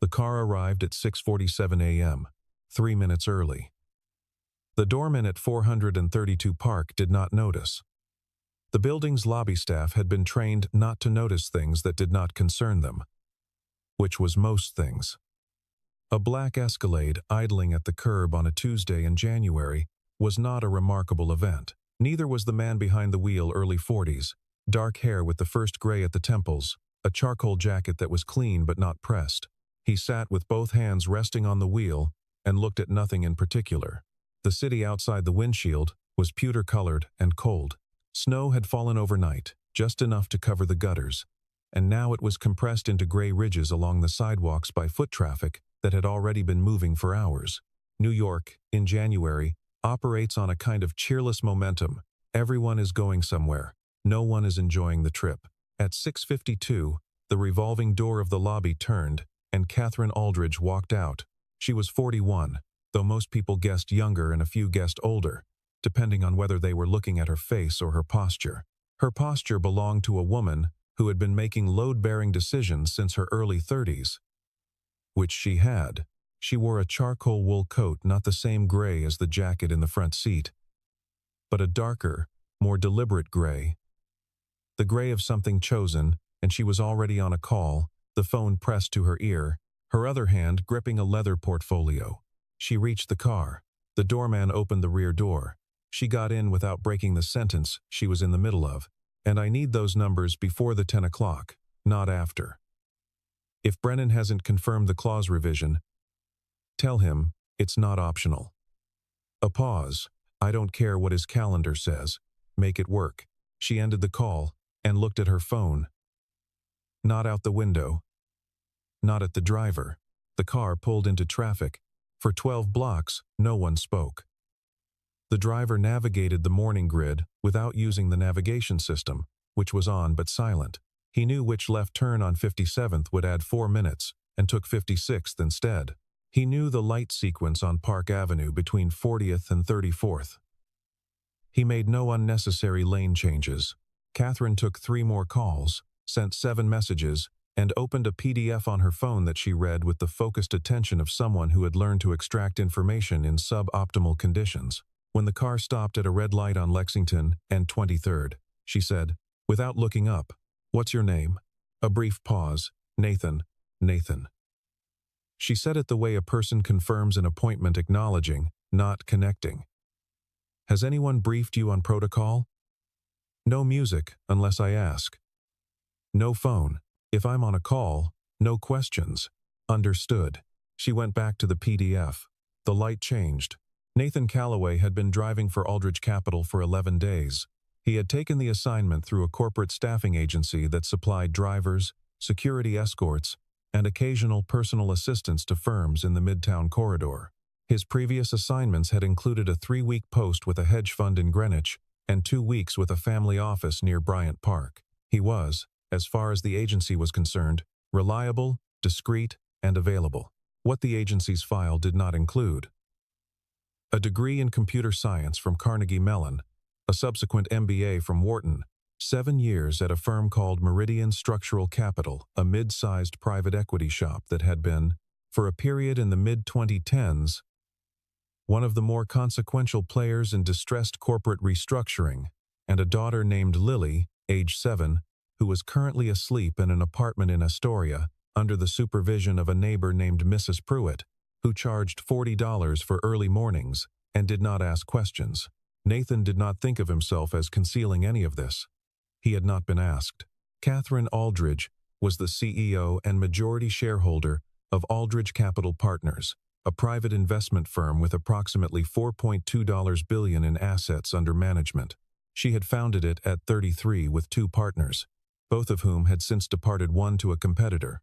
The car arrived at 6:47 a.m., 3 minutes early. The doorman at 432 Park did not notice. The building's lobby staff had been trained not to notice things that did not concern them, which was most things. A black Escalade idling at the curb on a Tuesday in January was not a remarkable event. Neither was the man behind the wheel, early 40s, dark hair with the first gray at the temples, a charcoal jacket that was clean but not pressed. He sat with both hands resting on the wheel and looked at nothing in particular. The city outside the windshield was pewter-colored and cold. Snow had fallen overnight, just enough to cover the gutters, and now it was compressed into gray ridges along the sidewalks by foot traffic that had already been moving for hours. New York, in January, operates on a kind of cheerless momentum. Everyone is going somewhere. No one is enjoying the trip. At 6:52, the revolving door of the lobby turned, and Catherine Aldridge walked out. She was 41, though most people guessed younger and a few guessed older, depending on whether they were looking at her face or her posture. Her posture belonged to a woman who had been making load-bearing decisions since her early 30s, which she had. She wore a charcoal wool coat, not the same gray as the jacket in the front seat, but a darker, more deliberate gray. The gray of something chosen, and she was already on a call, the phone pressed to her ear, her other hand gripping a leather portfolio. She reached the car. The doorman opened the rear door. She got in without breaking the sentence she was in the middle of. And I need those numbers before the 10 o'clock, not after. If Brennan hasn't confirmed the clause revision, tell him it's not optional. A pause. I don't care what his calendar says. Make it work. She ended the call and looked at her phone. Not out the window. Not at the driver. The car pulled into traffic. For 12 blocks, no one spoke. The driver navigated the morning grid without using the navigation system, which was on but silent. He knew which left turn on 57th would add 4 minutes, and took 56th instead. He knew the light sequence on Park Avenue between 40th and 34th. He made no unnecessary lane changes. Catherine took 3 more calls, sent 7 messages, and opened a PDF on her phone that she read with the focused attention of someone who had learned to extract information in suboptimal conditions. When the car stopped at a red light on Lexington and 23rd, she said, without looking up, "What's your name?" A brief pause. "Nathan. Nathan." She said it the way a person confirms an appointment, acknowledging, not connecting. "Has anyone briefed you on protocol?" "No music, unless I ask." "No phone. If I'm on a call, no questions." "Understood." She went back to the PDF. The light changed. Nathan Calloway had been driving for Aldridge Capital for 11 days. He had taken the assignment through a corporate staffing agency that supplied drivers, security escorts, and occasional personal assistance to firms in the Midtown corridor. His previous assignments had included a 3-week post with a hedge fund in Greenwich and 2 weeks with a family office near Bryant Park. He was, as far as the agency was concerned, reliable, discreet, and available. What the agency's file did not include: a degree in computer science from Carnegie Mellon, a subsequent MBA from Wharton, 7 years at a firm called Meridian Structural Capital, a mid-sized private equity shop that had been, for a period in the mid-2010s, one of the more consequential players in distressed corporate restructuring, and a daughter named Lily, age 7, who was currently asleep in an apartment in Astoria under the supervision of a neighbor named Mrs. Pruitt, who charged $40 for early mornings and did not ask questions. Nathan did not think of himself as concealing any of this. He had not been asked. Catherine Aldridge was the CEO and majority shareholder of Aldridge Capital Partners, a private investment firm with approximately $4.2 billion in assets under management. She had founded it at 33 with 2 partners, both of whom had since departed, one to a competitor,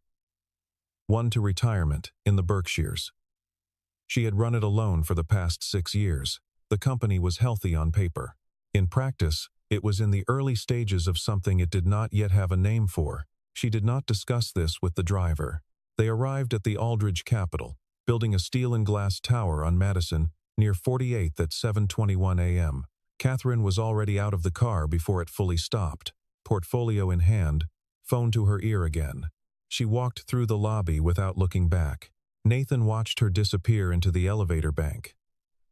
one to retirement in the Berkshires. She had run it alone for the past 6 years. The company was healthy on paper. In practice, it was in the early stages of something it did not yet have a name for. She did not discuss this with the driver. They arrived at the Aldridge Capital, building a steel and glass tower on Madison near 48th at 7:21 a.m. Catherine was already out of the car before it fully stopped, portfolio in hand, phone to her ear again. She walked through the lobby without looking back. Nathan watched her disappear into the elevator bank.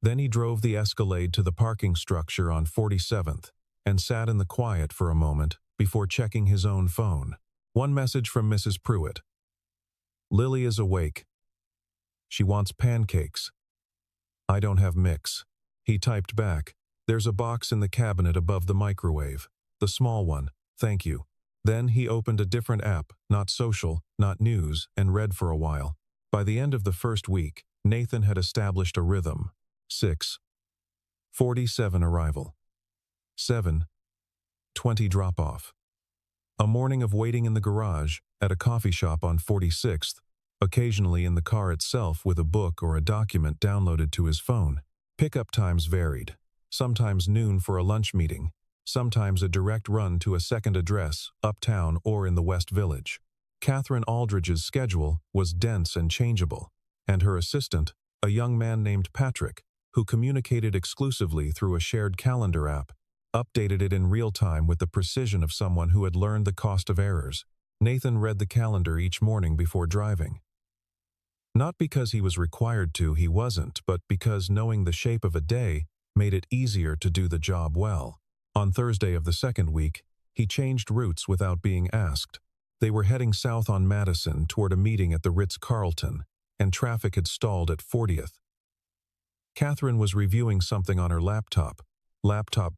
Then he drove the Escalade to the parking structure on 47th and sat in the quiet for a moment before checking his own phone. One message from Mrs. Pruitt. Lily is awake. She wants pancakes. I don't have mix. He typed back. There's a box in the cabinet above the microwave. The small one. Thank you. Then he opened a different app, not social, not news, and read for a while. By the end of the first week, Nathan had established a rhythm. 6:47 arrival. 7:20 drop-off. A morning of waiting in the garage, at a coffee shop on 46th, occasionally in the car itself with a book or a document downloaded to his phone. Pickup times varied. Sometimes noon for a lunch meeting, sometimes a direct run to a second address, uptown or in the West Village. Catherine Aldridge's schedule was dense and changeable, and her assistant, a young man named Patrick, who communicated exclusively through a shared calendar app, updated it in real time with the precision of someone who had learned the cost of errors. Nathan read the calendar each morning before driving. Not because he was required to, he wasn't, but because knowing the shape of a day made it easier to do the job well. On Thursday of the second week, he changed routes without being asked. They were heading south on Madison toward a meeting at the Ritz-Carlton, and traffic had stalled at 40th. Catherine was reviewing something on her laptop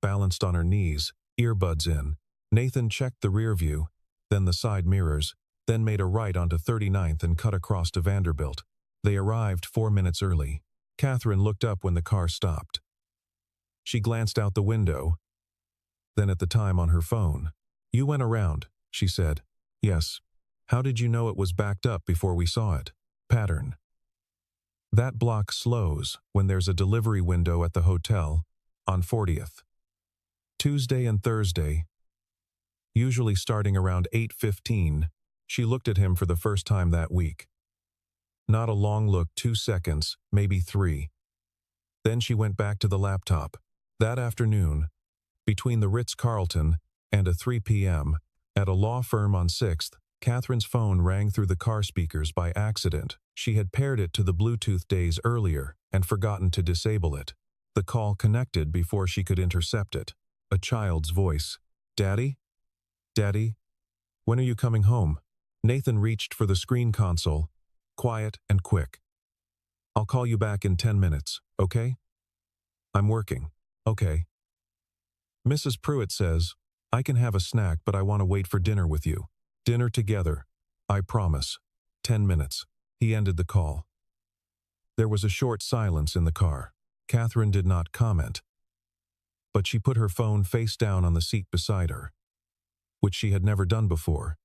balanced on her knees, earbuds in. Nathan checked the rear view, then the side mirrors, then made a right onto 39th and cut across to Vanderbilt. They arrived 4 minutes early. Catherine looked up when the car stopped. She glanced out the window, then at the time on her phone. You went around, she said. Yes. How did you know it was backed up before we saw it? Pattern. That block slows when there's a delivery window at the hotel on 40th. Tuesday and Thursday, usually starting around 8:15, she looked at him for the first time that week. Not a long look, 2 seconds, maybe 3. Then she went back to the laptop. That afternoon, between the Ritz-Carlton and a 3 p.m., at a law firm on 6th, Catherine's phone rang through the car speakers by accident. She had paired it to the Bluetooth days earlier and forgotten to disable it. The call connected before she could intercept it. A child's voice. Daddy? Daddy? When are you coming home? Nathan reached for the screen console. Quiet and quick. I'll call you back in 10 minutes, okay? I'm working. Okay. Mrs. Pruitt says, I can have a snack, but I want to wait for dinner with you. Dinner together. I promise. 10 minutes. He ended the call. There was a short silence in the car. Catherine did not comment, but she put her phone face down on the seat beside her, which she had never done before,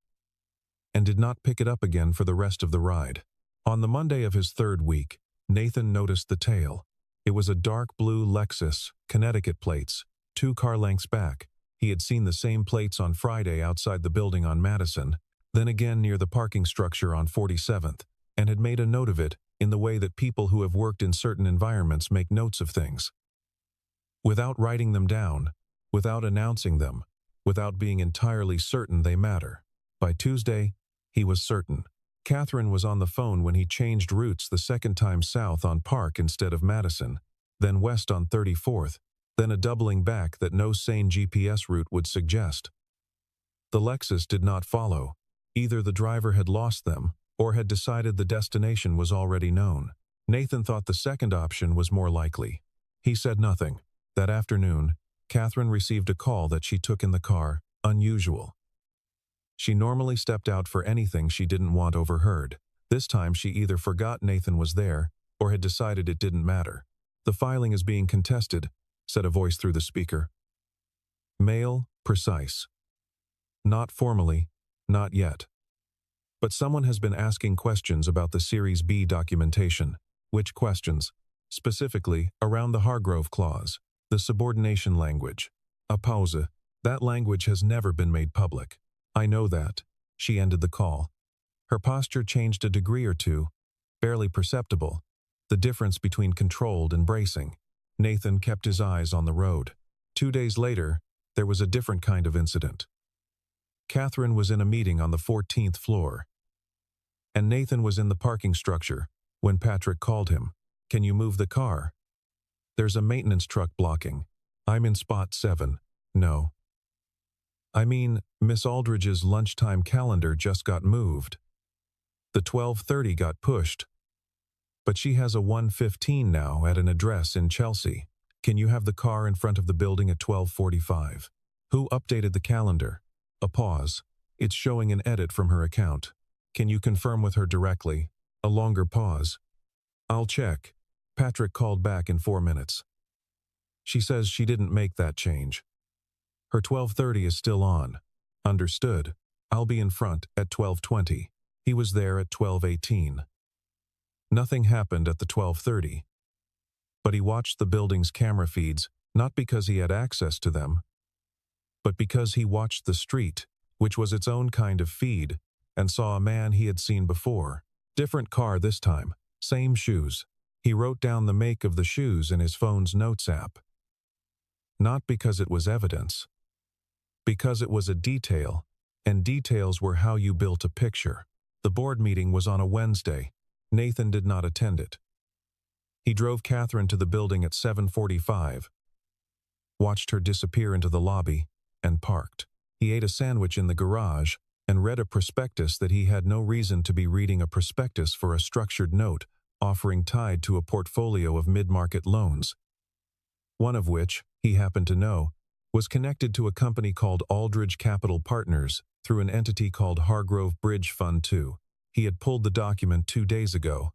and did not pick it up again for the rest of the ride. On the Monday of his third week, Nathan noticed the tail. It was a dark blue Lexus, Connecticut plates, 2 car lengths back. He had seen the same plates on Friday outside the building on Madison, then again near the parking structure on 47th, and had made a note of it in the way that people who have worked in certain environments make notes of things. Without writing them down, without announcing them, without being entirely certain they matter. By Tuesday, he was certain. Catherine was on the phone when he changed routes the second time south on Park instead of Madison, then west on 34th, then a doubling back that no sane GPS route would suggest. The Lexus did not follow. Either the driver had lost them, or had decided the destination was already known. Nathan thought the second option was more likely. He said nothing. That afternoon, Catherine received a call that she took in the car, unusual. She normally stepped out for anything she didn't want overheard. This time she either forgot Nathan was there, or had decided it didn't matter. The filing is being contested, said a voice through the speaker. Male, precise. Not formally, not yet. But someone has been asking questions about the Series B documentation. Which questions? Specifically, around the Hargrove Clause, the subordination language. A pause. That language has never been made public. I know that. She ended the call. Her posture changed a degree or two, barely perceptible, the difference between controlled and bracing. Nathan kept his eyes on the road. 2 days later, there was a different kind of incident. Catherine was in a meeting on the 14th floor. and Nathan was in the parking structure when Patrick called him. "Can you move the car? There's a maintenance truck blocking. I'm in spot 7. No. I mean, Miss Aldridge's lunchtime calendar just got moved. The 12:30 got pushed. But she has a 1:15 now at an address in Chelsea. Can you have the car in front of the building at 12:45? Who updated the calendar?" A pause. "It's showing an edit from her account. Can you confirm with her directly?" A longer pause. "I'll check." Patrick called back in 4 minutes. "She says she didn't make that change. Her 12:30 is still on." "Understood. I'll be in front at 12:20. He was there at 12:18. Nothing happened at the 12:30. But he watched the building's camera feeds, not because he had access to them, but because he watched the street, which was its own kind of feed, and saw a man he had seen before. Different car this time, same shoes. He wrote down the make of the shoes in his phone's notes app. Not because it was evidence. Because it was a detail, and details were how you built a picture. The board meeting was on a Wednesday. Nathan did not attend it. He drove Catherine to the building at 7:45, watched her disappear into the lobby, and parked. He ate a sandwich in the garage and read a prospectus that he had no reason to be reading, a prospectus for a structured note offering tied to a portfolio of mid-market loans, one of which, he happened to know, was connected to a company called Aldridge Capital Partners through an entity called Hargrove Bridge Fund II. He had pulled the document 2 days ago,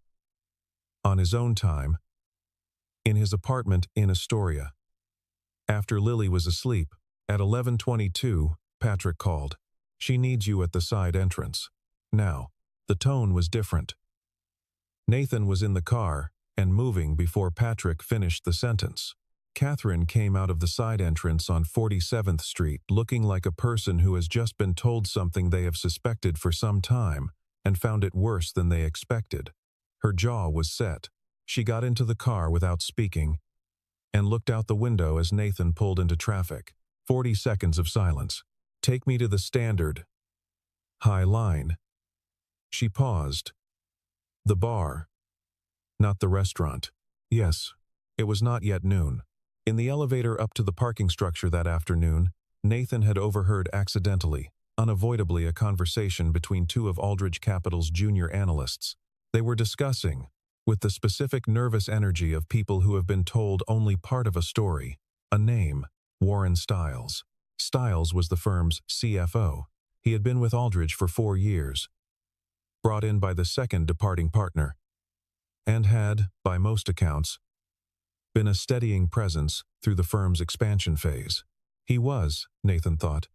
on his own time, in his apartment in Astoria. After Lily was asleep, at 11:22, Patrick called. "She needs you at the side entrance." Now, the tone was different. Nathan was in the car and moving before Patrick finished the sentence. Catherine came out of the side entrance on 47th Street looking like a person who has just been told something they have suspected for some time and found it worse than they expected. Her jaw was set. She got into the car without speaking and looked out the window as Nathan pulled into traffic. 40 seconds of silence. "Take me to the Standard High Line." She paused. "The bar, not the restaurant." Yes, it was not yet noon. In the elevator up to the parking structure that afternoon, Nathan had overheard accidentally, unavoidably, a conversation between two of Aldridge Capital's junior analysts. They were discussing, with the specific nervous energy of people who have been told only part of a story, a name: Warren Stiles. Stiles was the firm's CFO. He had been with Aldridge for 4 years, brought in by the second departing partner, and had, by most accounts, been a steadying presence through the firm's expansion phase. He was, Nathan thought,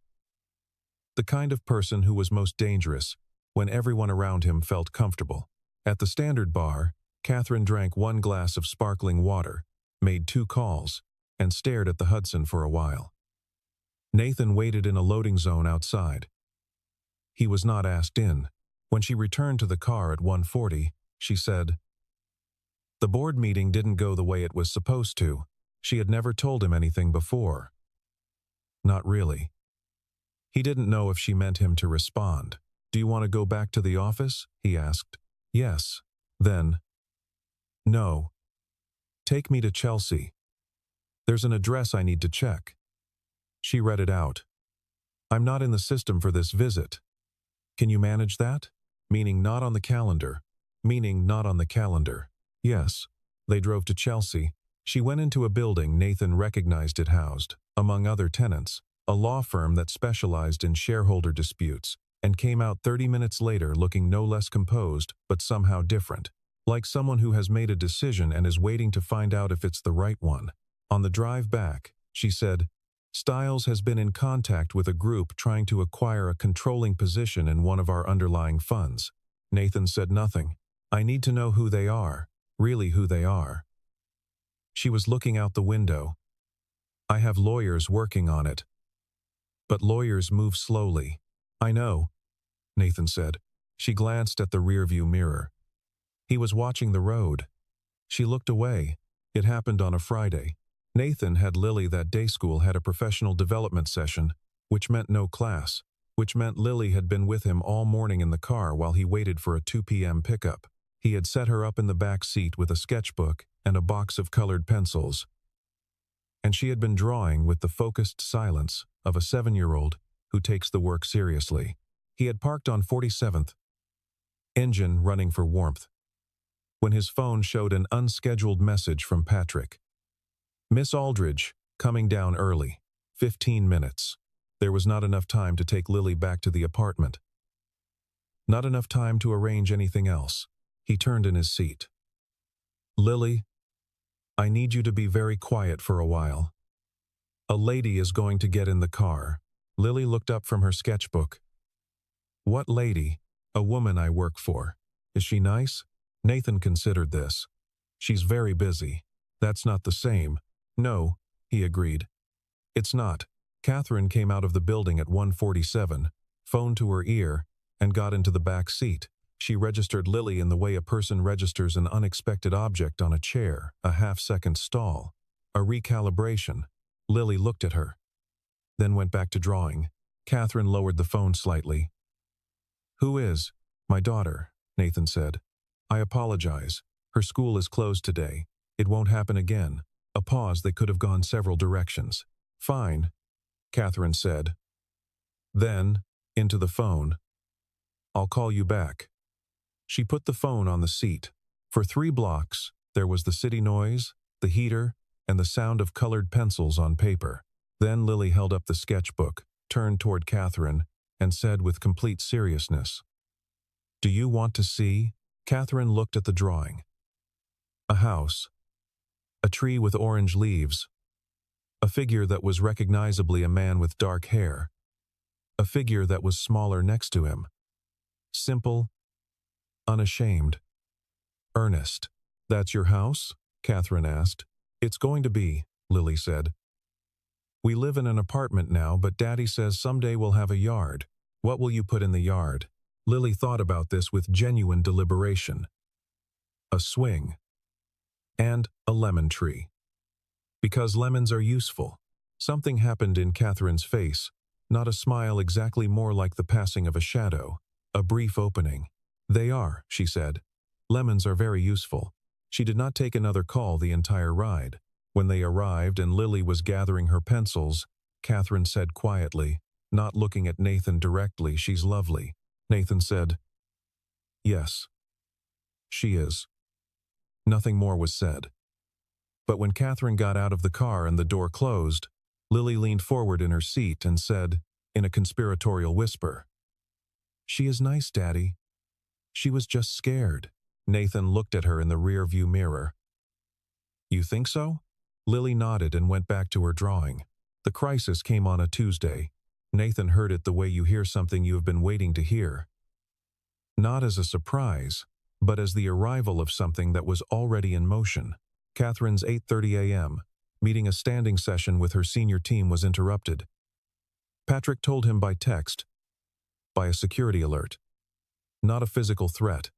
the kind of person who was most dangerous when everyone around him felt comfortable. At the Standard bar, Catherine drank 1 glass of sparkling water, made 2 calls, and stared at the Hudson for a while. Nathan waited in a loading zone outside. He was not asked in. When she returned to the car at 1:40, she said, "The board meeting didn't go the way it was supposed to." She had never told him anything before. Not really. He didn't know if she meant him to respond. "Do you want to go back to the office?" he asked. "Yes." Then, "No. Take me to Chelsea. There's an address I need to check." She read it out. "I'm not in the system for this visit. Can you manage that?" Meaning not on the calendar. Meaning not on the calendar. Yes. They drove to Chelsea. She went into a building Nathan recognized it housed, among other tenants, a law firm that specialized in shareholder disputes, and came out 30 minutes later looking no less composed, but somehow different, like someone who has made a decision and is waiting to find out if it's the right one. On the drive back, she said, "Stiles has been in contact with a group trying to acquire a controlling position in one of our underlying funds." Nathan said nothing. "I need to know who they are, really who they are." She was looking out the window. "I have lawyers working on it. But lawyers move slowly." "I know," Nathan said. She glanced at the rearview mirror. He was watching the road. She looked away. It happened on a Friday. Nathan had Lily that day. School had a professional development session, which meant no class. which meant Lily had been with him all morning in the car while he waited for a 2 p.m. pickup. He had set her up in the back seat with a sketchbook and a box of colored pencils, and she had been drawing with the focused silence of a 7-year-old who takes the work seriously. He had parked on 47th, engine running for warmth, when his phone showed an unscheduled message from Patrick. Miss Aldridge, coming down early. 15 minutes. There was not enough time to take Lily back to the apartment. Not enough time to arrange anything else. He turned in his seat. Lily, I need you to be very quiet for a while. A lady is going to get in the car. Lily looked up from her sketchbook. What lady? A woman I work for. Is she nice? Nathan considered this. She's very busy. That's not the same. No, he agreed. It's not. Catherine came out of the building at 1:47, phone to her ear, and got into the back seat. She registered Lily in the way a person registers an unexpected object on a chair, a half-second stall, a recalibration. Lily looked at her, then went back to drawing. Catherine lowered the phone slightly. Who is? My daughter, Nathan said. I apologize. Her school is closed today. It won't happen again. A pause that could have gone several directions. Fine, Catherine said. Then, into the phone. I'll call you back. She put the phone on the seat. For 3 blocks, there was the city noise, the heater, and the sound of colored pencils on paper. Then Lily held up the sketchbook, turned toward Catherine, and said with complete seriousness, Do you want to see? Catherine looked at the drawing. A house. A tree with orange leaves. A figure that was recognizably a man with dark hair. A figure that was smaller next to him. Simple, unashamed. Earnest. That's your house? Catherine asked. It's going to be, Lily said. We live in an apartment now, but Daddy says someday we'll have a yard. What will you put in the yard? Lily thought about this with genuine deliberation. A swing. And a lemon tree. Because lemons are useful. Something happened in Catherine's face, not a smile exactly, more like the passing of a shadow, a brief opening. They are, she said. Lemons are very useful. She did not take another call the entire ride. When they arrived and Lily was gathering her pencils, Catherine said quietly, not looking at Nathan directly, She's lovely. Nathan said, Yes. She is. Nothing more was said. But when Catherine got out of the car and the door closed, Lily leaned forward in her seat and said, in a conspiratorial whisper, She is nice, Daddy. She was just scared. Nathan looked at her in the rear-view mirror. You think so? Lily nodded and went back to her drawing. The crisis came on a Tuesday. Nathan heard it the way you hear something you have been waiting to hear. Not as a surprise, but as the arrival of something that was already in motion. Catherine's 8:30 a.m. meeting, a standing session with her senior team, was interrupted. Patrick told him by text, by a security alert. Not a physical threat.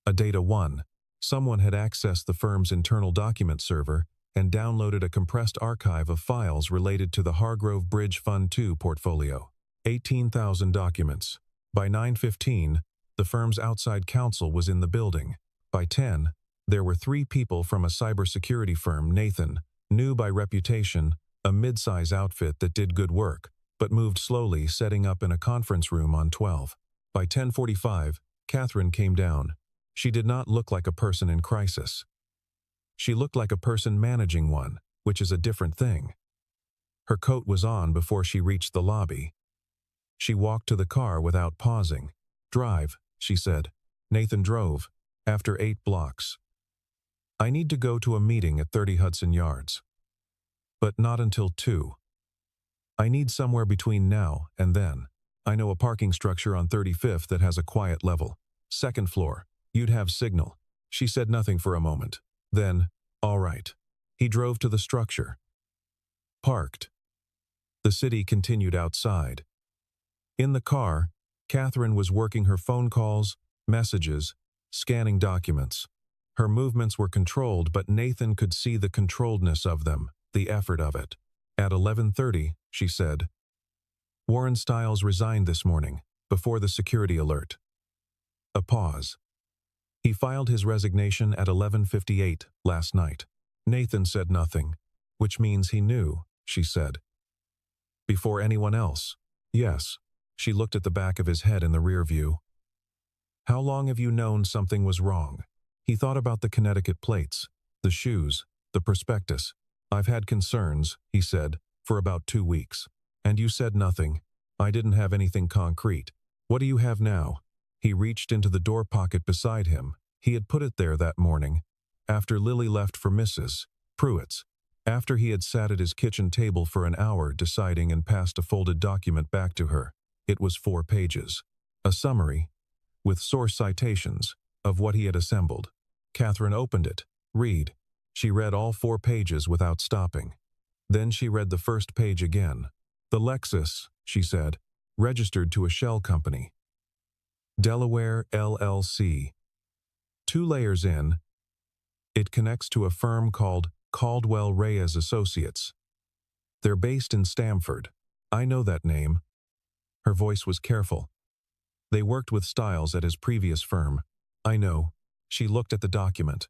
A data one. Someone had accessed the firm's internal document server and downloaded a compressed archive of files related to the Hargrove Bridge Fund II portfolio. 18,000 documents. By 9:15, the firm's outside counsel was in the building. By 10, there were 3 people from a cybersecurity firm Nathan knew by reputation, a mid-size outfit that did good work, but moved slowly, setting up in a conference room on 12. By 10:45, Catherine came down. She did not look like a person in crisis. She looked like a person managing one, which is a different thing. Her coat was on before she reached the lobby. She walked to the car without pausing. Drive, she said. Nathan drove, after 8 blocks. I need to go to a meeting at 30 Hudson Yards. But not until 2. I need somewhere between now and then. I know a parking structure on 35th that has a quiet level. 2nd floor. You'd have signal. She said nothing for a moment. Then, all right. He drove to the structure. Parked. The city continued outside. In the car, Catherine was working her phone calls, messages, scanning documents. Her movements were controlled, but Nathan could see the controlledness of them, the effort of it. At 11:30, she said, Warren Stiles resigned this morning, before the security alert. A pause. He filed his resignation at 11:58 last night. Nathan said nothing, which means he knew, she said. Before anyone else? Yes. She looked at the back of his head in the rear view. How long have you known something was wrong? He thought about the Connecticut plates, the shoes, the prospectus. I've had concerns, he said, for about 2 weeks. And you said nothing. I didn't have anything concrete. What do you have now? He reached into the door pocket beside him. He had put it there that morning, after Lily left for Mrs. Pruitt's. After he had sat at his kitchen table for an hour deciding and passed a folded document back to her. It was 4 pages. A summary, with source citations, of what he had assembled. Catherine opened it. Read. She read all 4 pages without stopping. Then she read the first page again. The Lexus, she said, registered to a shell company. Delaware LLC. 2 layers in. It connects to a firm called Caldwell Reyes Associates. They're based in Stamford. I know that name. Her voice was careful. They worked with Stiles at his previous firm. I know. She looked at the document.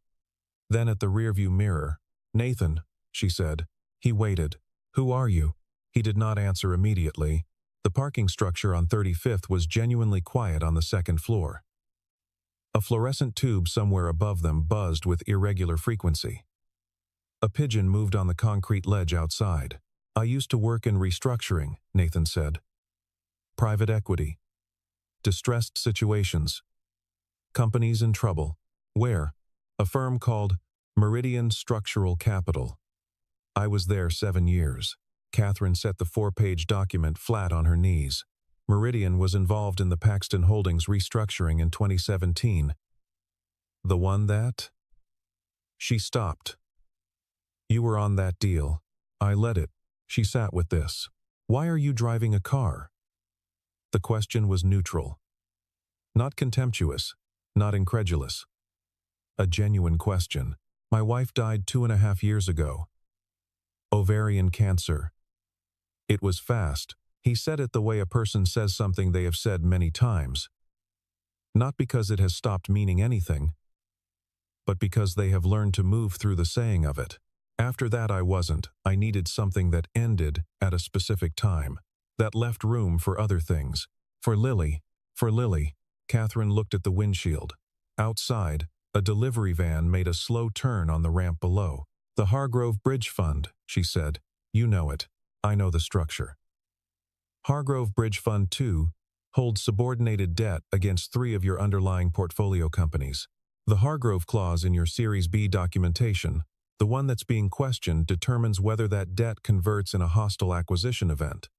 Then at the rearview mirror. Nathan, she said. He waited. Who are you? He did not answer immediately. The parking structure on 35th was genuinely quiet on the 2nd floor. A fluorescent tube somewhere above them buzzed with irregular frequency. A pigeon moved on the concrete ledge outside. I used to work in restructuring, Nathan said. Private equity. Distressed situations. Companies in trouble. Where? A firm called Meridian Structural Capital. I was there 7 years. Catherine set the 4-page document flat on her knees. Meridian was involved in the Paxton Holdings restructuring in 2017. The one that? She stopped. You were on that deal. I led it. She sat with this. Why are you driving a car? The question was neutral. Not contemptuous, not incredulous. A genuine question. My wife died 2.5 years ago. Ovarian cancer. It was fast. He said it the way a person says something they have said many times. Not because it has stopped meaning anything, but because they have learned to move through the saying of it. After that I needed something that ended at a specific time, that left room for other things. For Lily. Catherine looked at the windshield. Outside, a delivery van made a slow turn on the ramp below. The Hargrove Bridge Fund, she said. You know it. I know the structure. Hargrove Bridge Fund 2 holds subordinated debt against 3 of your underlying portfolio companies. The Hargrove clause in your Series B documentation, the one that's being questioned, determines whether that debt converts in a hostile acquisition event.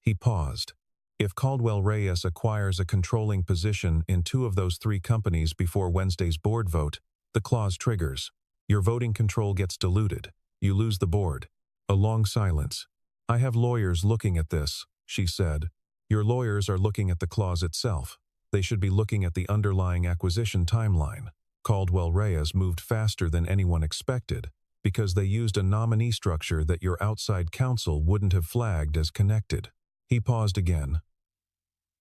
He paused. If Caldwell Reyes acquires a controlling position in 2 of those 3 companies before Wednesday's board vote, the clause triggers. Your voting control gets diluted. You lose the board. A long silence. I have lawyers looking at this, she said. Your lawyers are looking at the clause itself. They should be looking at the underlying acquisition timeline. Caldwell Reyes moved faster than anyone expected because they used a nominee structure that your outside counsel wouldn't have flagged as connected. He paused again.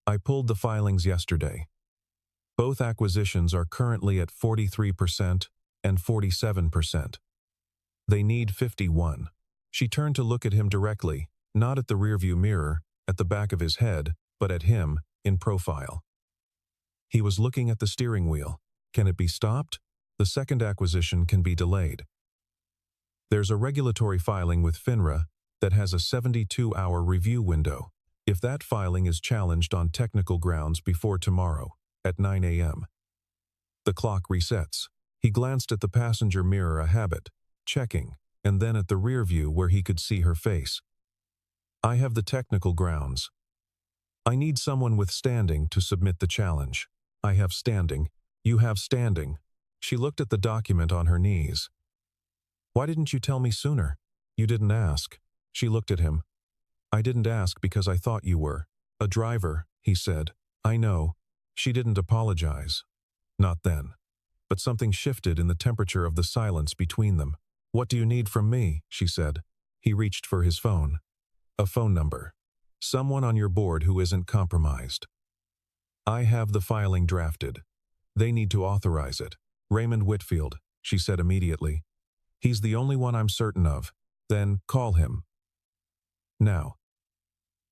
I pulled the filings yesterday. Both acquisitions are currently at 43% and 47%. They need 51. She turned to look at him directly, not at the rearview mirror, at the back of his head, but at him, in profile. He was looking at the steering wheel. Can it be stopped? The second acquisition can be delayed. There's a regulatory filing with FINRA that has a 72-hour review window. If that filing is challenged on technical grounds before tomorrow, at 9 a.m. The clock resets. He glanced at the passenger mirror, a habit, checking, and then at the rear view where he could see her face. I have the technical grounds. I need someone with standing to submit the challenge. I have standing. You have standing. She looked at the document on her knees. Why didn't you tell me sooner? You didn't ask. She looked at him. I didn't ask because I thought you were a driver, he said. I know. She didn't apologize. Not then. But something shifted in the temperature of the silence between them. What do you need from me? She said. He reached for his phone. A phone number. Someone on your board who isn't compromised. I have the filing drafted. They need to authorize it. Raymond Whitfield, she said immediately. He's the only one I'm certain of. Then call him. Now.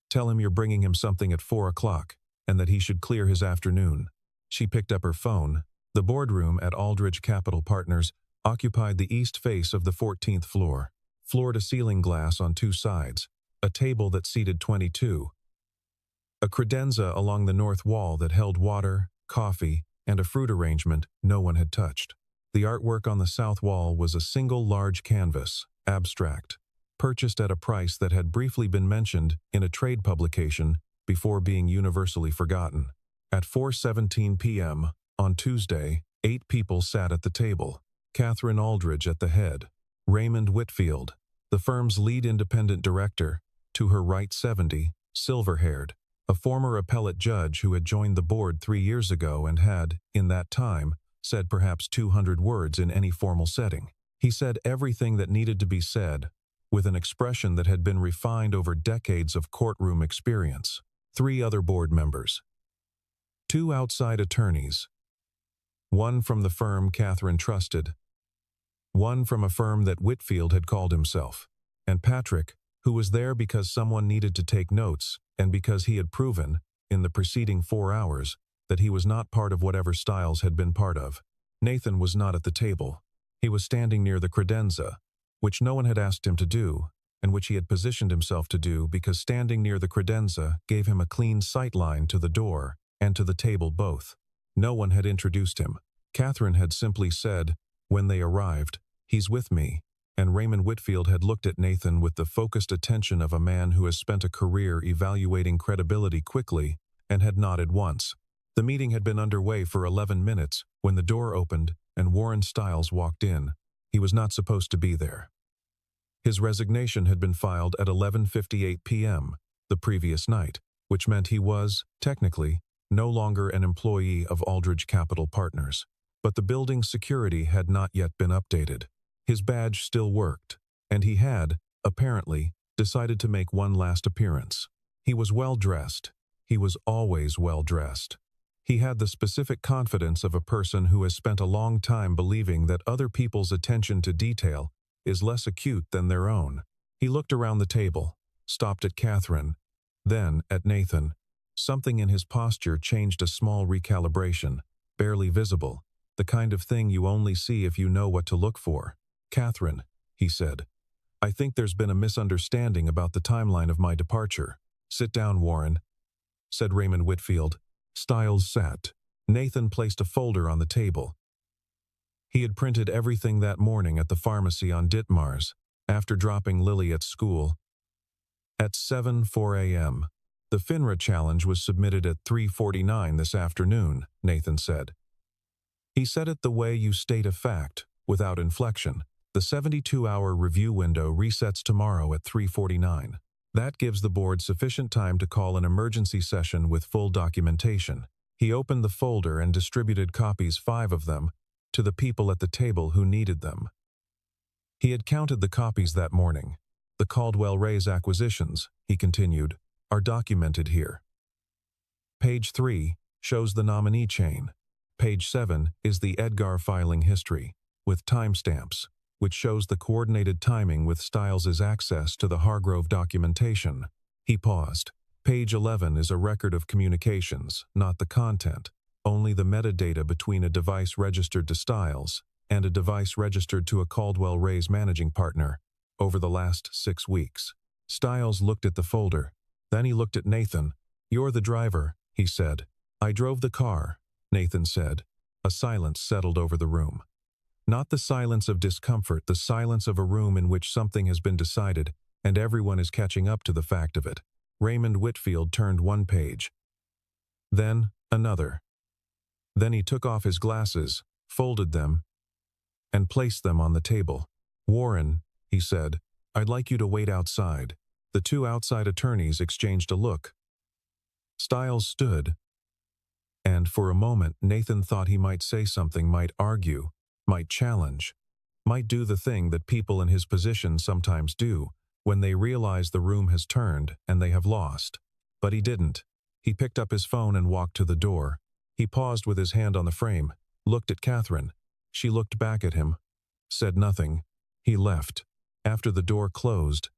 Tell him you're bringing him something at 4 o'clock, and that he should clear his afternoon. She picked up her phone. The boardroom at Aldridge Capital Partners occupied the east face of the 14th floor. Floor-to-ceiling glass on 2 sides. A table that seated 22. A credenza along the north wall that held water, coffee, and a fruit arrangement no one had touched. The artwork on the south wall was a single large canvas, abstract, purchased at a price that had briefly been mentioned in a trade publication before being universally forgotten. At 4:17 p.m. on Tuesday, 8 people sat at the table. Catherine Aldridge at the head. Raymond Whitfield, the firm's lead independent director, to her right 70, silver-haired, a former appellate judge who had joined the board 3 years ago and had, in that time, said perhaps 200 words in any formal setting. He said everything that needed to be said, with an expression that had been refined over decades of courtroom experience. 3 other board members. 2 outside attorneys. 1 from the firm Catherine trusted. 1 from a firm that Whitfield had called himself. And Patrick, who was there because someone needed to take notes and because he had proven, in the preceding 4 hours, that he was not part of whatever Stiles had been part of. Nathan was not at the table. He was standing near the credenza, which no one had asked him to do, and which he had positioned himself to do because standing near the credenza gave him a clean sight line to the door and to the table both. No one had introduced him. Catherine had simply said, when they arrived, "He's with me," and Raymond Whitfield had looked at Nathan with the focused attention of a man who has spent a career evaluating credibility quickly and had nodded once. The meeting had been underway for 11 minutes when the door opened and Warren Stiles walked in. He was not supposed to be there. His resignation had been filed at 11:58 p.m. the previous night, which meant he was, technically, no longer an employee of Aldridge Capital Partners. But the building's security had not yet been updated. His badge still worked, and he had, apparently, decided to make one last appearance. He was well-dressed. He was always well-dressed. He had the specific confidence of a person who has spent a long time believing that other people's attention to detail is less acute than their own. He looked around the table, stopped at Catherine, then at Nathan. Something in his posture changed, a small recalibration, barely visible, the kind of thing you only see if you know what to look for. "Catherine," he said, "I think there's been a misunderstanding about the timeline of my departure." "Sit down, Warren," said Raymond Whitfield. Stiles sat. Nathan placed a folder on the table. He had printed everything that morning at the pharmacy on Ditmars, after dropping Lily at school. At 7:04 a.m. The FINRA challenge was submitted at 3:49 this afternoon, Nathan said. He said it the way you state a fact, without inflection. The 72-hour review window resets tomorrow at 3:49. That gives the board sufficient time to call an emergency session with full documentation. He opened the folder and distributed copies, 5 of them, to the people at the table who needed them. He had counted the copies that morning. "The Caldwell-Ray's acquisitions," he continued, "are documented here. Page 3 shows the nominee chain. Page 7 is the Edgar filing history, with timestamps, which shows the coordinated timing with Stiles's access to the Hargrove documentation." He paused. "Page 11 is a record of communications, not the content, only the metadata between a device registered to Stiles and a device registered to a Caldwell-Ray's managing partner over the last 6 weeks. Stiles looked at the folder. Then he looked at Nathan. "You're the driver," he said. "I drove the car," Nathan said. A silence settled over the room. Not the silence of discomfort, the silence of a room in which something has been decided and everyone is catching up to the fact of it. Raymond Whitfield turned one page. Then another. Then he took off his glasses, folded them, and placed them on the table. "Warren," he said, "I'd like you to wait outside." The 2 outside attorneys exchanged a look. Stiles stood, and for a moment Nathan thought he might say something, might argue, might challenge, might do the thing that people in his position sometimes do, when they realize the room has turned and they have lost. But he didn't. He picked up his phone and walked to the door. He paused with his hand on the frame, looked at Catherine. She looked back at him, said nothing. He left. After the door closed,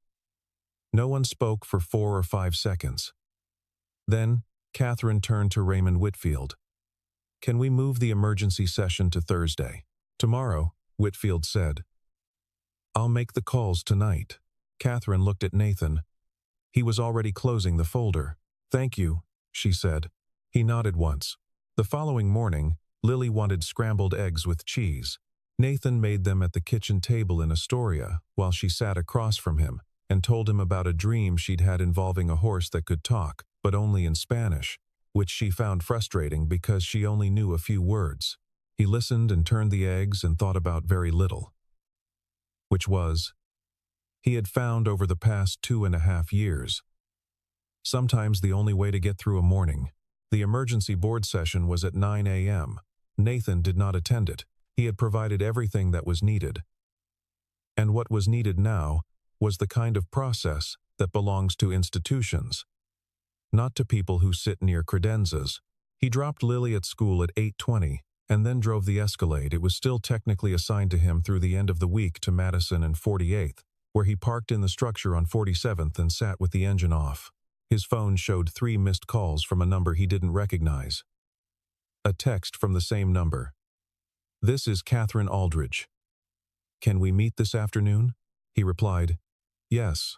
no one spoke for 4 or 5 seconds. Then, Catherine turned to Raymond Whitfield. "Can we move the emergency session to Thursday?" "Tomorrow," Whitfield said. "I'll make the calls tonight." Catherine looked at Nathan. He was already closing the folder. "Thank you," she said. He nodded once. The following morning, Lily wanted scrambled eggs with cheese. Nathan made them at the kitchen table in Astoria while she sat across from him and told him about a dream she'd had involving a horse that could talk, but only in Spanish, which she found frustrating because she only knew a few words. He listened and turned the eggs and thought about very little. Which was, he had found over the past 2.5 years. Sometimes the only way to get through a morning. The emergency board session was at 9 a.m. Nathan did not attend it. He had provided everything that was needed. And what was needed now was the kind of process that belongs to institutions, not to people who sit near credenzas. He dropped Lily at school at 8:20 and then drove the Escalade. It was still technically assigned to him through the end of the week to Madison and 48th, where he parked in the structure on 47th and sat with the engine off. His phone showed 3 missed calls from a number he didn't recognize. A text from the same number. "This is Catherine Aldridge. Can we meet this afternoon?" He replied, "Yes."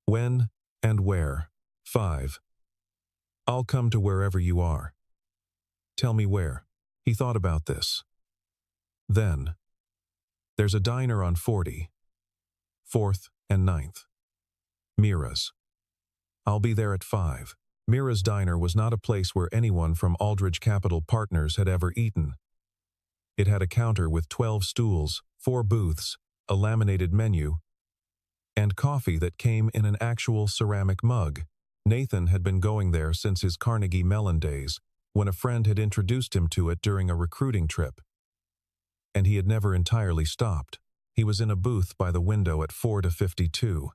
"When and where?" 5. "I'll come to wherever you are." "Tell me where." He thought about this. Then, "There's a diner on 40, 4th and 9th. Mira's. I'll be there at 5. Mira's Diner was not a place where anyone from Aldridge Capital Partners had ever eaten. It had a counter with 12 stools, 4 booths, a laminated menu, and coffee that came in an actual ceramic mug. Nathan had been going there since his Carnegie Mellon days, when a friend had introduced him to it during a recruiting trip. And he had never entirely stopped. He was in a booth by the window at 4 to 52.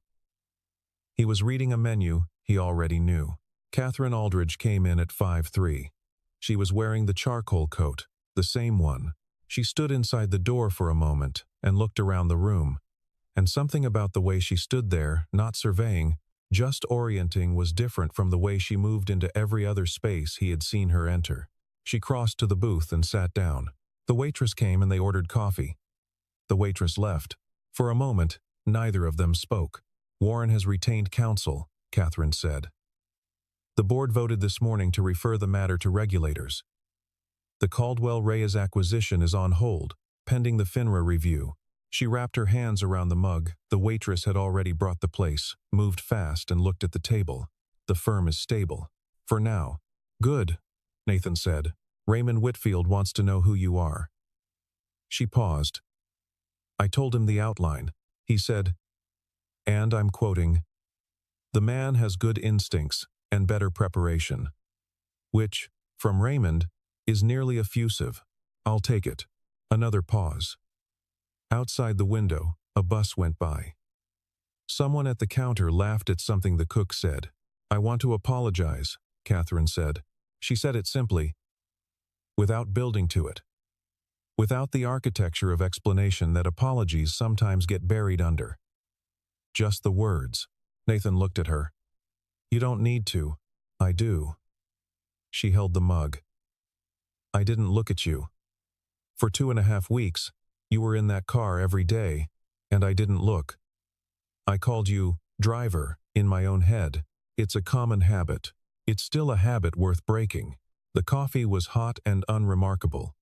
He was reading a menu he already knew. Catherine Aldridge came in at 5:03. She was wearing the charcoal coat, the same one. She stood inside the door for a moment and looked around the room. And something about the way she stood there, not surveying, just orienting, was different from the way she moved into every other space he had seen her enter. She crossed to the booth and sat down. The waitress came and they ordered coffee. The waitress left. For a moment, neither of them spoke. "Warren has retained counsel," Catherine said. "The board voted this morning to refer the matter to regulators. The Caldwell-Reyes acquisition is on hold, pending the FINRA review." She wrapped her hands around the mug. The waitress had already brought the place, moved fast and looked at the table. "The firm is stable. For now." "Good," Nathan said. "Raymond Whitfield wants to know who you are." She paused. "I told him the outline," he said, and I'm quoting, "The man has good instincts and better preparation." Which, from Raymond, is nearly effusive. "I'll take it." Another pause. Outside the window, a bus went by. Someone at the counter laughed at something the cook said. "I want to apologize," Catherine said. She said it simply, without building to it, without the architecture of explanation that apologies sometimes get buried under. Just the words. Nathan looked at her. "You don't need to." "I do." She held the mug. "I didn't look at you. For 2.5 weeks, you were in that car every day, and I didn't look. I called you driver in my own head. It's a common habit. It's still a habit worth breaking." The coffee was hot and unremarkable,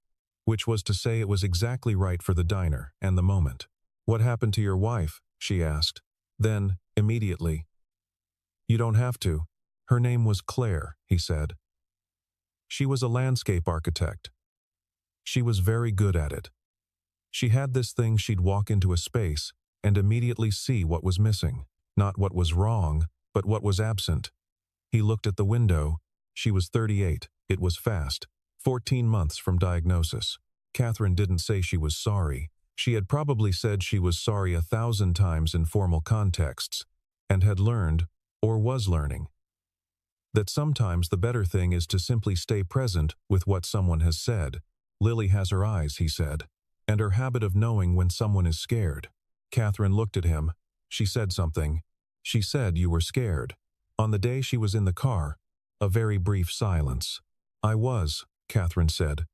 which was to say it was exactly right for the diner and the moment. "What happened to your wife?" she asked. Then, immediately, "You don't have to. Her name was Claire," he said. "She was a landscape architect. She was very good at it. She had this thing she'd walk into a space and immediately see what was missing, not what was wrong, but what was absent." He looked at the window. She was 38. It was fast. 14 months from diagnosis. Catherine didn't say she was sorry. She had probably said she was sorry 1,000 times in formal contexts, and had learned, or was learning, that sometimes the better thing is to simply stay present with what someone has said. Lily has her eyes, he said, and her habit of knowing when someone is scared. Catherine looked at him. She said something. She said you were scared. On the day she was in the car, a very brief silence. I was, Catherine said.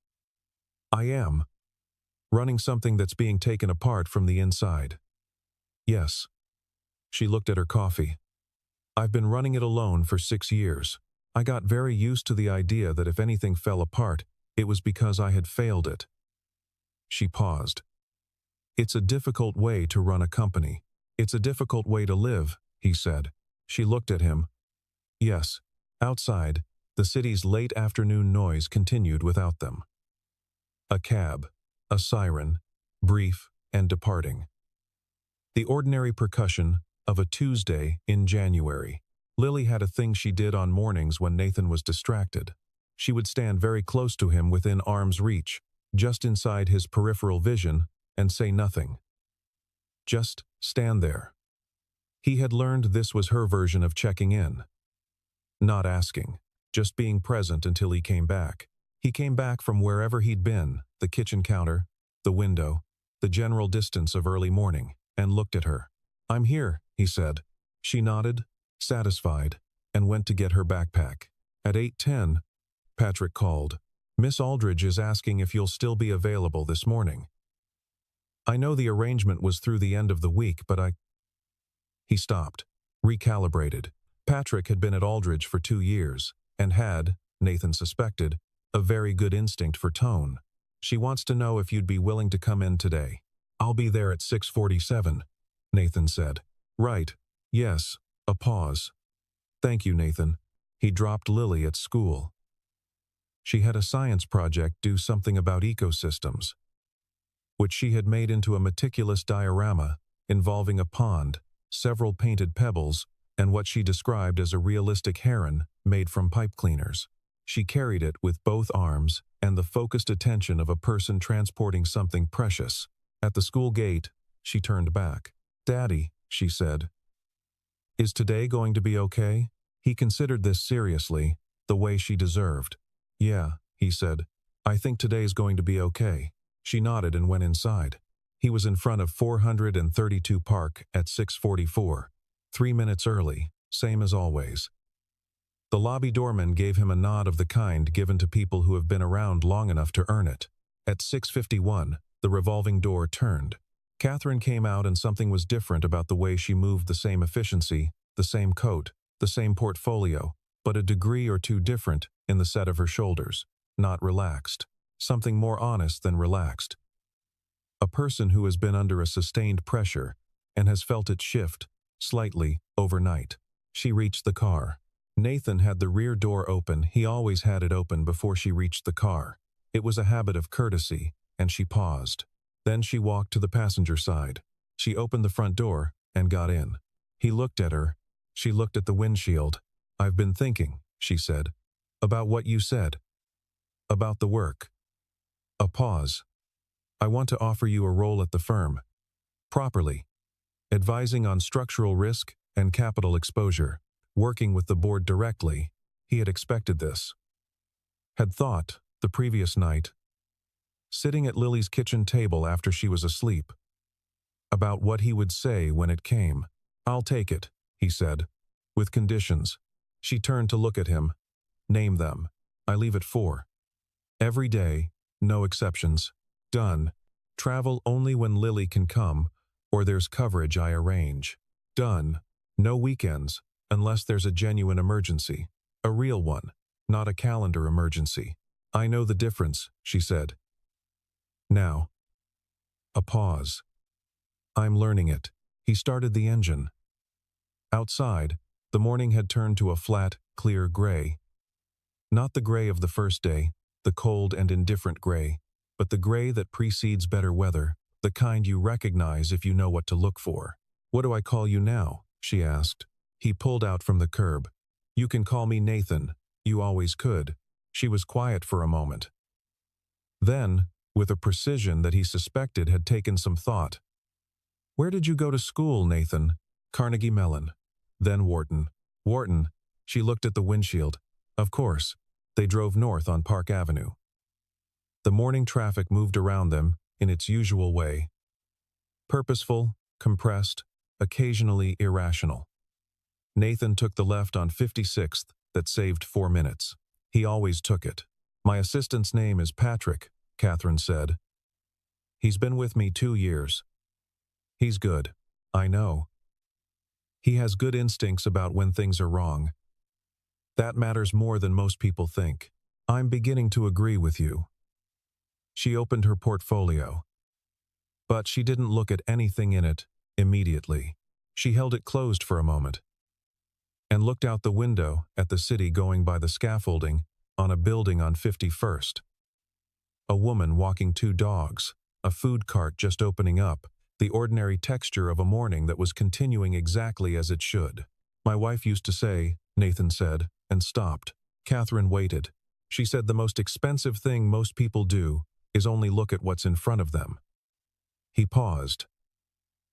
I am. Running something that's being taken apart from the inside. Yes. She looked at her coffee. I've been running it alone for 6 years. I got very used to the idea that if anything fell apart, it was because I had failed it. She paused. It's a difficult way to run a company. It's a difficult way to live, he said. She looked at him. Yes. Outside, the city's late afternoon noise continued without them. A cab, a siren, brief and departing. The ordinary percussion of a Tuesday in January. Lily had a thing she did on mornings when Nathan was distracted. She would stand very close to him within arm's reach, just inside his peripheral vision, and say nothing. Just stand there. He had learned this was her version of checking in. Not asking, just being present until he came back. He came back from wherever he'd been, the kitchen counter, the window, the general distance of early morning, and looked at her. I'm here, he said. She nodded, satisfied, and went to get her backpack. At 8:10, Patrick called. Miss Aldridge is asking if you'll still be available this morning. I know the arrangement was through the end of the week, but He stopped, recalibrated. Patrick had been at Aldridge for 2 years, and had, Nathan suspected, a very good instinct for tone. She wants to know if you'd be willing to come in today. I'll be there at 6:47, Nathan said. Right. Yes. A pause. Thank you, Nathan. He dropped Lily at school. She had a science project do something about ecosystems, which she had made into a meticulous diorama involving a pond, several painted pebbles, and what she described as a realistic heron made from pipe cleaners. She carried it with both arms and the focused attention of a person transporting something precious. At the school gate, she turned back. Daddy, she said. Is today going to be okay? He considered this seriously, the way she deserved. Yeah, he said. I think today's going to be okay. She nodded and went inside. He was in front of 432 Park at 6:44, 3 minutes early, same as always. The lobby doorman gave him a nod of the kind given to people who have been around long enough to earn it. At 6:51, the revolving door turned. Catherine came out, and something was different about the way she moved. The same efficiency, the same coat, the same portfolio, but a degree or two different in the set of her shoulders. Not relaxed. Something more honest than relaxed. A person who has been under a sustained pressure and has felt it shift, slightly, overnight. She reached the car. Nathan had the rear door open. He always had it open before she reached the car. It was a habit of courtesy, and she paused. Then she walked to the passenger side. She opened the front door and got in. He looked at her. She looked at the windshield. I've been thinking, she said. About what you said. About the work. A pause. I want to offer you a role at the firm. Properly. Advising on structural risk and capital exposure. Working with the board directly. He had expected this. Had thought, the previous night, sitting at Lily's kitchen table after she was asleep, about what he would say when it came. I'll take it, he said, with conditions. She turned to look at him. Name them. I leave at 4. Every day, no exceptions. Done. Travel only when Lily can come, or there's coverage I arrange. Done. No weekends, unless there's a genuine emergency. A real one, not a calendar emergency. I know the difference, she said. Now. A pause. I'm learning it. He started the engine. Outside, the morning had turned to a flat, clear gray. Not the gray of the first day, the cold and indifferent gray, but the gray that precedes better weather, the kind you recognize if you know what to look for. What do I call you now? She asked. He pulled out from the curb. You can call me Nathan. You always could. She was quiet for a moment. Then, with a precision that he suspected had taken some thought. "Where did you go to school, Nathan?" "Carnegie Mellon." Then Wharton. "Wharton." She looked at the windshield. Of course. They drove north on Park Avenue. The morning traffic moved around them in its usual way. Purposeful, compressed, occasionally irrational. Nathan took the left on 56th that saved 4 minutes. He always took it. "My assistant's name is Patrick," Catherine said. "He's been with me 2 years. He's good. I know. He has good instincts about when things are wrong. That matters more than most people think. I'm beginning to agree with you." She opened her portfolio. But she didn't look at anything in it immediately. She held it closed for a moment and looked out the window at the city going by the scaffolding on a building on 51st. A woman walking 2 dogs, a food cart just opening up, the ordinary texture of a morning that was continuing exactly as it should. "My wife used to say," Nathan said, and stopped. Catherine waited. She said the most expensive thing most people do is only look at what's in front of them. He paused.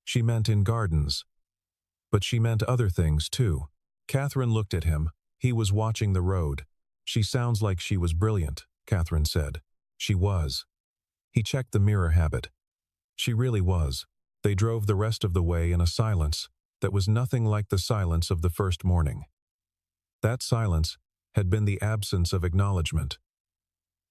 She meant in gardens. But she meant other things, too. Catherine looked at him. He was watching the road. "She sounds like she was brilliant," Catherine said. She was. He checked the mirror habit. She really was. They drove the rest of the way in a silence that was nothing like the silence of the first morning. That silence had been the absence of acknowledgement.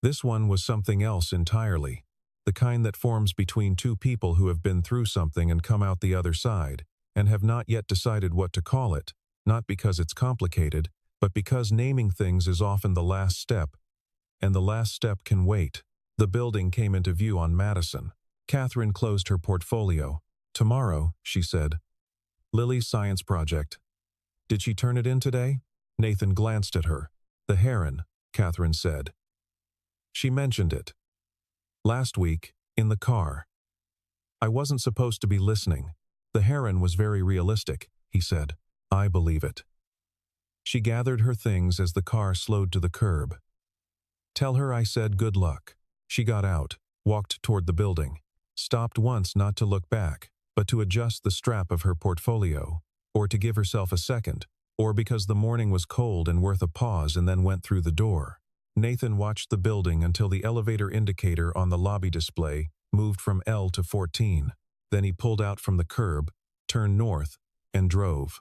This one was something else entirely, the kind that forms between 2 people who have been through something and come out the other side, and have not yet decided what to call it, not because it's complicated, but because naming things is often the last step, and the last step can wait. The building came into view on Madison. Catherine closed her portfolio. "Tomorrow," she said. "Lily's science project. Did she turn it in today?" Nathan glanced at her. "The heron," Catherine said. She mentioned it. "Last week, in the car." "I wasn't supposed to be listening. The heron was very realistic," he said. "I believe it." She gathered her things as the car slowed to the curb. "Tell her I said good luck." She got out, walked toward the building, stopped once not to look back, but to adjust the strap of her portfolio, or to give herself a second, or because the morning was cold and worth a pause, and then went through the door. Nathan watched the building until the elevator indicator on the lobby display moved from L to 14. Then he pulled out from the curb, turned north, and drove.